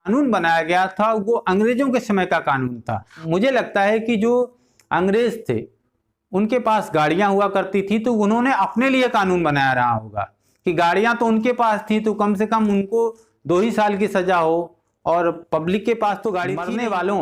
कानून बनाया गया था वो अंग्रेजों के समय का कानून था। मुझे लगता है कि जो अंग्रेज थे उनके पास गाड़ियां हुआ करती थी तो उन्होंने अपने लिए कानून बनाया रहा होगा कि गाड़ियां तो उनके पास थी तो कम से कम उनको 2 ही साल की सजा हो, और पब्लिक के पास तो गाड़ी। मरने वालों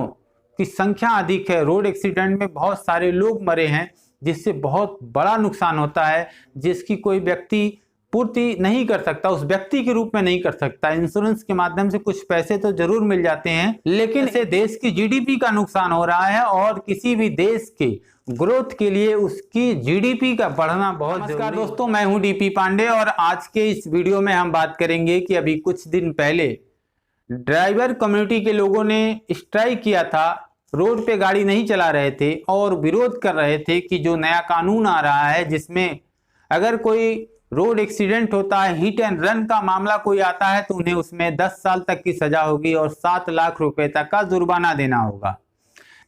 की संख्या अधिक है, रोड एक्सीडेंट में बहुत सारे लोग मरे हैं जिससे बहुत बड़ा नुकसान होता है, जिसकी कोई व्यक्ति पूर्ति नहीं कर सकता, उस व्यक्ति के रूप में नहीं कर सकता। इंश्योरेंस के माध्यम से कुछ पैसे तो जरूर मिल जाते हैं, लेकिन इससे देश की जीडीपी का नुकसान हो रहा है और किसी भी देश के ग्रोथ के लिए उसकी जीडीपी का बढ़ना बहुत जरूरी है। नमस्कार दोस्तों, मैं हूं डीपी पांडे और आज के इस वीडियो में हम बात करेंगे कि अभी कुछ दिन पहले ड्राइवर कम्युनिटी के लोगों ने स्ट्राइक किया था, रोड पे गाड़ी नहीं चला रहे थे और विरोध कर रहे थे कि जो नया कानून आ रहा है जिसमें अगर कोई रोड एक्सीडेंट होता है, हिट एंड रन का मामला कोई आता है तो उन्हें उसमें 10 साल तक की सजा होगी और 7 लाख रुपए तक का जुर्माना देना होगा।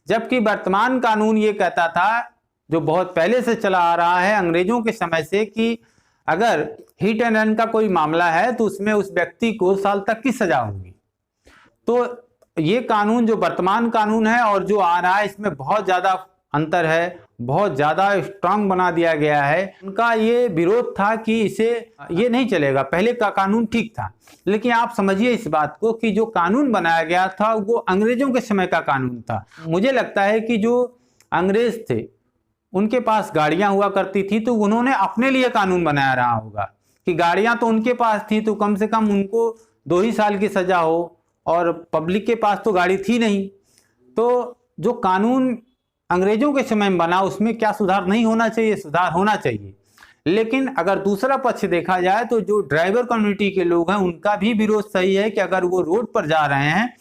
जबकि वर्तमान कानून ये कहता था, जो बहुत पहले से चला आ रहा है अंग्रेजों के समय से, कि अगर हिट एंड रन का कोई मामला है तो उसमें उस व्यक्ति को साल तक की सजा होगी। तो ये कानून जो वर्तमान कानून है और जो आ रहा है इसमें बहुत ज्यादा अंतर है, बहुत ज्यादा स्ट्रांग बना दिया गया है। उनका ये विरोध था कि ये नहीं चलेगा, पहले का कानून ठीक था। लेकिन आप समझिए इस बात को कि जो कानून बनाया गया था वो अंग्रेजों के समय का कानून था। मुझे लगता है कि जो अंग्रेज थे उनके पास गाड़ियां हुआ करती थी तो उन्होंने अपने लिए कानून बनाया रहा होगा कि गाड़ियां तो उनके पास थी तो कम से कम उनको 2 ही साल की सजा हो, और पब्लिक के पास तो गाड़ी थी नहीं। तो जो कानून अंग्रेजों के समय में बना उसमें क्या सुधार नहीं होना चाहिए? सुधार होना चाहिए। लेकिन अगर दूसरा पक्ष देखा जाए तो जो ड्राइवर कम्युनिटी के लोग हैं उनका भी विरोध सही है कि अगर वो रोड पर जा रहे हैं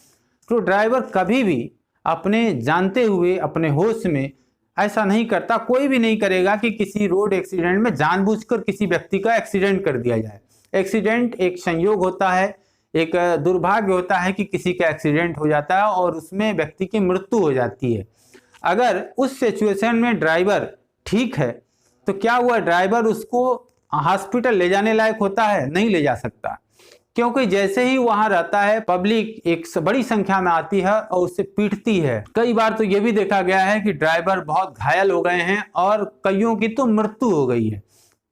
तो ड्राइवर कभी भी अपने जानते हुए, अपने होश में ऐसा नहीं करता, कोई भी नहीं करेगा कि किसी रोड एक्सीडेंट में जानबूझकर किसी व्यक्ति का एक्सीडेंट कर दिया जाए। एक्सीडेंट एक संयोग होता है, एक दुर्भाग्य होता है कि किसी का एक्सीडेंट हो जाता है और उसमें व्यक्ति की मृत्यु हो जाती है। अगर उस सिचुएशन में ड्राइवर ठीक है तो क्या हुआ, ड्राइवर उसको हॉस्पिटल ले जाने लायक होता है? नहीं ले जा सकता, क्योंकि जैसे ही वहां रहता है पब्लिक एक बड़ी संख्या में आती है और उससे पीटती है। कई बार तो यह भी देखा गया है कि ड्राइवर बहुत घायल हो गए हैं और कईयों की तो मृत्यु हो गई है।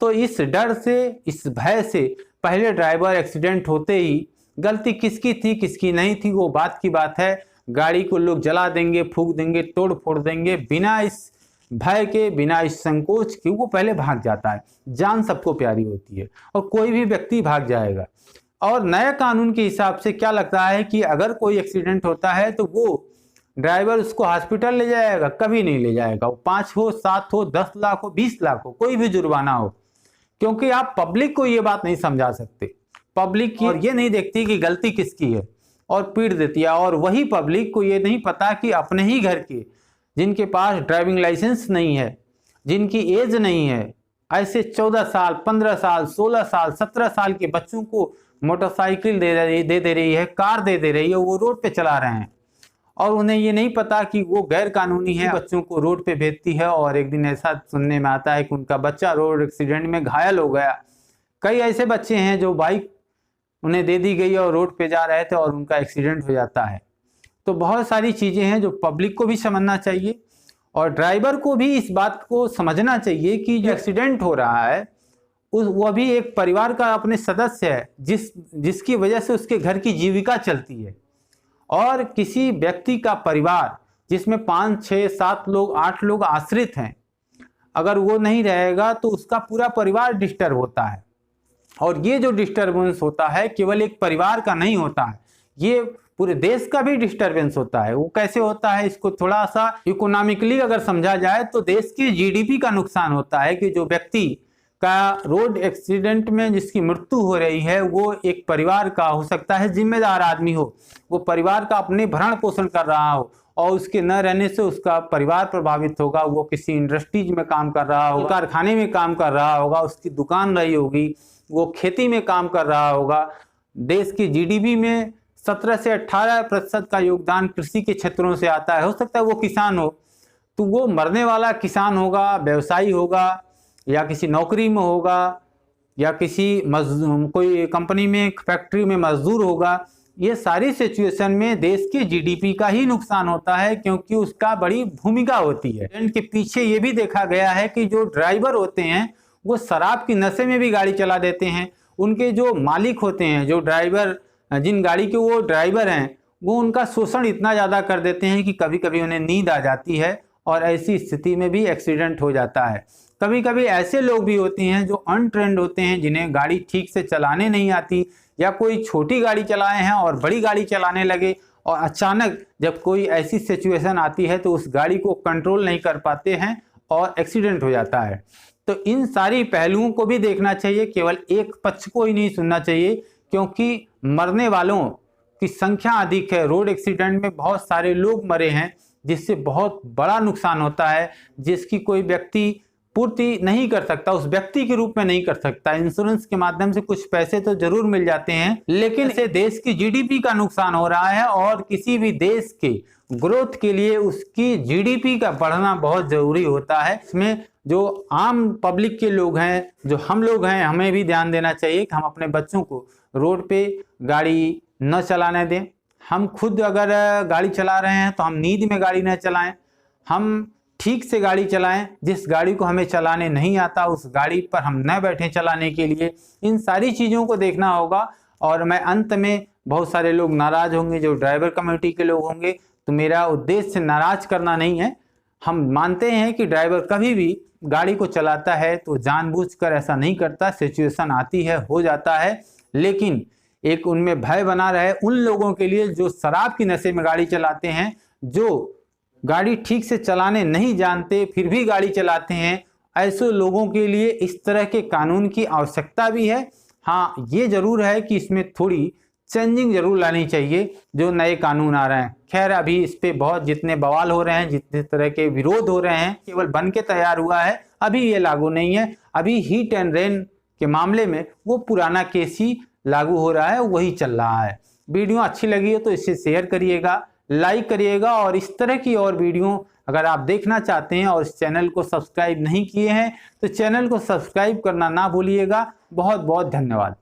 तो इस डर से, इस भय से पहले ड्राइवर एक्सीडेंट होते ही, गलती किसकी थी किसकी नहीं थी वो बात की बात है, गाड़ी को लोग जला देंगे, फूंक देंगे, तोड़ फोड़ देंगे, बिना इस भय के, बिना इस संकोच के वो पहले भाग जाता है। जान सबको प्यारी होती है और कोई भी व्यक्ति भाग जाएगा। और नए कानून के हिसाब से क्या लगता है कि अगर कोई एक्सीडेंट होता है तो वो ड्राइवर उसको हॉस्पिटल ले जाएगा? कभी नहीं ले जाएगा। वो 5 हो, 7 हो, 10 लाख हो, 20 लाख हो, कोई भी जुर्माना हो, क्योंकि आप पब्लिक को ये बात नहीं समझा सकते। पब्लिक की और ये नहीं देखती कि गलती किसकी है और पीट देती है। और वही पब्लिक को ये नहीं पता कि अपने ही घर के, जिनके पास ड्राइविंग लाइसेंस नहीं है, जिनकी एज नहीं है, ऐसे 14 साल, 15 साल, 16 साल, 17 साल के बच्चों को मोटरसाइकिल दे रही है, कार दे रही है, वो रोड पे चला रहे हैं और उन्हें ये नहीं पता कि वो गैर कानूनी है। बच्चों को रोड पे भेजती है और एक दिन ऐसा सुनने में आता है कि उनका बच्चा रोड एक्सीडेंट में घायल हो गया। कई ऐसे बच्चे हैं जो बाइक उन्हें दे दी गई और रोड पे जा रहे थे और उनका एक्सीडेंट हो जाता है। तो बहुत सारी चीजें हैं जो पब्लिक को भी समझना चाहिए और ड्राइवर को भी इस बात को समझना चाहिए कि जो एक्सीडेंट हो रहा है वह भी एक परिवार का अपने सदस्य है, जिसकी वजह से उसके घर की जीविका चलती है। और किसी व्यक्ति का परिवार जिसमें 5, 6, 7 लोग, 8 लोग आश्रित हैं, अगर वो नहीं रहेगा तो उसका पूरा परिवार डिस्टर्ब होता है। और ये जो डिस्टरबेंस होता है केवल एक परिवार का नहीं होता है, ये पूरे देश का भी डिस्टरबेंस होता है। वो कैसे होता है, इसको थोड़ा सा इकोनॉमिकली अगर समझा जाए तो देश की जीडीपी का नुकसान होता है कि जो व्यक्ति का रोड एक्सीडेंट में जिसकी मृत्यु हो रही है वो एक परिवार का हो सकता है, जिम्मेदार आदमी हो, वो परिवार का अपने भरण पोषण कर रहा हो और उसके न रहने से उसका परिवार प्रभावित होगा। वो किसी इंडस्ट्रीज में काम कर रहा होगा, कारखाने में काम कर रहा होगा, उसकी दुकान रही होगी, वो खेती में काम कर रहा होगा। देश की जीडीपी में 17 से 18% का योगदान कृषि के क्षेत्रों से आता है। हो सकता है वो किसान हो, तो वो मरने वाला किसान होगा, व्यवसायी होगा, या किसी नौकरी में होगा, या किसी कोई कंपनी में, फैक्ट्री में मजदूर होगा। ये सारी सिचुएशन में देश के जीडीपी का ही नुकसान होता है, क्योंकि उसका बड़ी भूमिका होती है। एक्सीडेंट के पीछे ये भी देखा गया है कि जो ड्राइवर होते हैं वो शराब की नशे में भी गाड़ी चला देते हैं। उनके जो मालिक होते हैं, जो ड्राइवर, जिन गाड़ी के वो ड्राइवर हैं, वो उनका शोषण इतना ज़्यादा कर देते हैं कि कभी कभी उन्हें नींद आ जाती है और ऐसी स्थिति में भी एक्सीडेंट हो जाता है। कभी कभी ऐसे लोग भी होते हैं जो अनट्रेंड होते हैं, जिन्हें गाड़ी ठीक से चलाने नहीं आती, या कोई छोटी गाड़ी चलाए हैं और बड़ी गाड़ी चलाने लगे और अचानक जब कोई ऐसी सिचुएशन आती है तो उस गाड़ी को कंट्रोल नहीं कर पाते हैं और एक्सीडेंट हो जाता है। तो इन सारी पहलुओं को भी देखना चाहिए, केवल एक पक्ष को ही नहीं सुनना चाहिए, क्योंकि मरने वालों की संख्या अधिक है। रोड एक्सीडेंट में बहुत सारे लोग मरे हैं, जिससे बहुत बड़ा नुकसान होता है, जिसकी कोई व्यक्ति पूर्ति नहीं कर सकता, उस व्यक्ति के रूप में नहीं कर सकता। इंश्योरेंस के माध्यम से कुछ पैसे तो जरूर मिल जाते हैं, लेकिन इससे देश की जीडीपी का नुकसान हो रहा है, और किसी भी देश के ग्रोथ के लिए उसकी जीडीपी का बढ़ना बहुत जरूरी होता है। इसमें जो आम पब्लिक के लोग हैं, जो हम लोग हैं, हमें भी ध्यान देना चाहिए कि हम अपने बच्चों को रोड पे गाड़ी न चलाने दें। हम खुद अगर गाड़ी चला रहे हैं तो हम नींद में गाड़ी न चलाएं, हम ठीक से गाड़ी चलाएं। जिस गाड़ी को हमें चलाने नहीं आता उस गाड़ी पर हम न बैठें चलाने के लिए। इन सारी चीज़ों को देखना होगा। और मैं अंत में, बहुत सारे लोग नाराज़ होंगे, जो ड्राइवर कम्युनिटी के लोग होंगे, तो मेरा उद्देश्य नाराज़ करना नहीं है। हम मानते हैं कि ड्राइवर कभी भी गाड़ी को चलाता है तो जानबूझकर ऐसा नहीं करता, सिचुएशन आती है, हो जाता है, लेकिन एक उनमें भय बना रहे उन लोगों के लिए जो शराब की नशे में गाड़ी चलाते हैं, जो गाड़ी ठीक से चलाने नहीं जानते फिर भी गाड़ी चलाते हैं। ऐसे लोगों के लिए इस तरह के कानून की आवश्यकता भी है। हाँ, ये जरूर है कि इसमें थोड़ी चेंजिंग जरूर लानी चाहिए, जो नए कानून आ रहे हैं। खैर, अभी इस पे बहुत जितने बवाल हो रहे हैं, जितने तरह के विरोध हो रहे हैं, केवल बन के तैयार हुआ है, अभी ये लागू नहीं है। अभी हीट एंड रेन के मामले में वो पुराना केस ही लागू हो रहा है, वही चल रहा है। वीडियो अच्छी लगी हो तो इसे शेयर करिएगा, लाइक करिएगा, और इस तरह की और वीडियो अगर आप देखना चाहते हैं और इस चैनल को सब्सक्राइब नहीं किए हैं तो चैनल को सब्सक्राइब करना ना भूलिएगा। बहुत बहुत धन्यवाद।